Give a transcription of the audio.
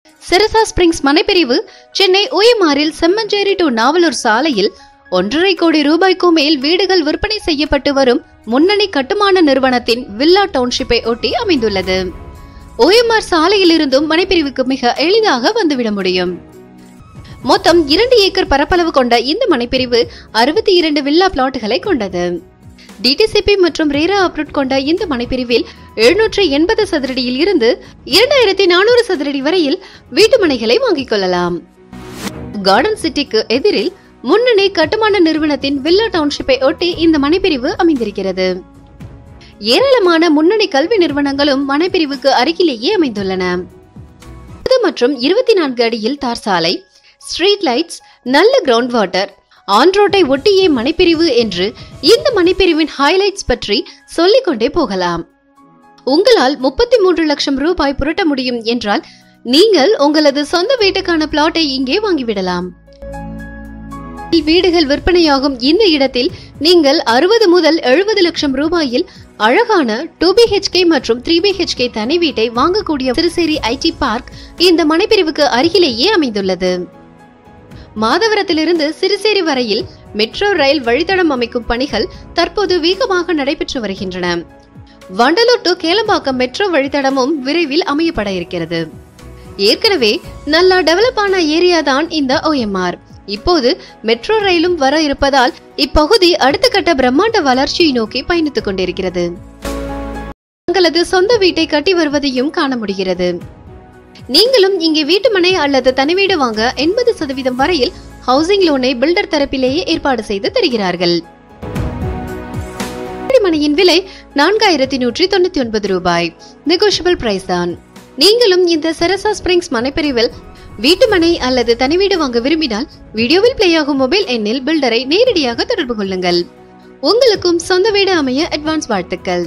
செரசா springs மனைப்பிரிவு Chennai ஓஎம்ஆரில் Semmancheri to Navalur சாலையில் 1.5 கோடி ரூபாய்க்கும் மேல் வீடுகள் விற்பனை செய்யப்பட்டு வரும் முன்னணி கட்டுமான நிறுவனத்தின் வில்லா டவுன்ஷிப்பை ஒட்டி அமைந்துள்ளது. ஓஎம்ஆர் சாலையில் இருந்தும் மனைப்பிரிவுக்கு மிக எளிதாக வந்துவிட முடியும். மொத்தம் 2 ஏக்கர் பரப்பளவு கொண்ட இந்த மனைப்பிரிவு 62 வில்லா பிளாட்டுகளை கொண்டது. டிடிசிபி மற்றும் ரேரா அப்ரூவ் கொண்ட இந்த மனைப்பிரிவில் 780 சதுரடியில் இருந்து 2400 சதுரடி வரையில் வீட்டு மனைகளை வாங்கிக் கொள்ளலாம். கார்டன் சிட்டிக்கு எதிரில் முன்னணி கட்டுமான நிறுவனத்தின் வில்லா டவுன்ஷிப்பை ஒட்டி இந்த மனைப்பிரிவு அமைந்திருக்கிறது. ஏராளமான முன்னணி கல்வி நிறுவனங்களும் மனைப்பிரிவுக்கு அருகிலேயே அமைந்துள்ளன. மற்றும் 24 அடியில் தார் சாலை, ஸ்ட்ரீட் லைட்ஸ், நல்ல கிரவுண்ட் வாட்டர், ஆன் ரோட்டை ஒட்டியே மனைப்பிரிவு என்று இந்த மனைப்பிரிவின் ஹைலைட்ஸ் பற்றி சொல்லிக்கொண்டே போகலாம். உங்களால் 33 லட்சம் ரூபாய் புரட்ட முடியும் என்றால் நீங்கள் உங்களது சொந்த வீட்டுக்கான பிளாட்டை இங்கே வாங்கிவிடலாம். வீடுகள் விற்பனையாகும் இந்த இடத்தில் நீங்கள் 60 முதல் 70 லட்சம் ரூபாயில் அழகான 2BHK மற்றும் 3BHK தனி வீட்டை வாங்கக்கூடிய சிறுசேரி ஐடி பார்க் இந்த மனைப்பிரிவுக்கு அருகிலேயே அமைந்துள்ளது. மாதவரத்திலிருந்து சிறுசேரி வரையில் மெட்ரோ ரயில் வழித்தடம் அமைக்கும் பணிகள் தற்போது வேகமாக நடைபெற்று வருகின்றன. வண்டலூர் டு கேளம்பாக்கம் மெட்ரோ வழித்தடமும் விரைவில் அமையப்பட இருக்கிறது. ஏற்கனவே நல்லா டெவலப் ஆன ஏரியா தான் இந்த ஓஎம்ஆர். இப்போது மெட்ரோ ரயிலும் வர இருப்பதால் இப்பகுதி அடுத்த கட்ட பிரம்மாண்ட வளர்ச்சியை நோக்கி பயணித்துக் கொண்டிருக்கிறது. தங்களது சொந்த வீட்டை கட்டி வருவதையும் காண முடிகிறது. நீங்களும் இங்கே வீட்டுமனை அல்லது தனி வீடு வாங்க 80% வரையில் ஹவுசிங் லோனை பில்டர் தரப்பிலேயே ஏற்பாடு செய்து தருகிறார்கள். மனையின் விலை 4199 ரூபாய். நெகோஷியபிள் பிரைஸ் தான். நீங்களும் இந்த செரசா ஸ்பிரிங்ஸ் மனைப்பிரிவில் வீட்டுமனை அல்லது தனி வீடு வாங்க விரும்பினால் வீடியோவில் பிளே ஆகும் மொபைல் எண்ணில் பில்டரை நேரடியாக தொடர்பு கொள்ளுங்கள். உங்களுக்கும் சொந்த வீடு அமைய அட்வான்ஸ் வாழ்த்துக்கள்.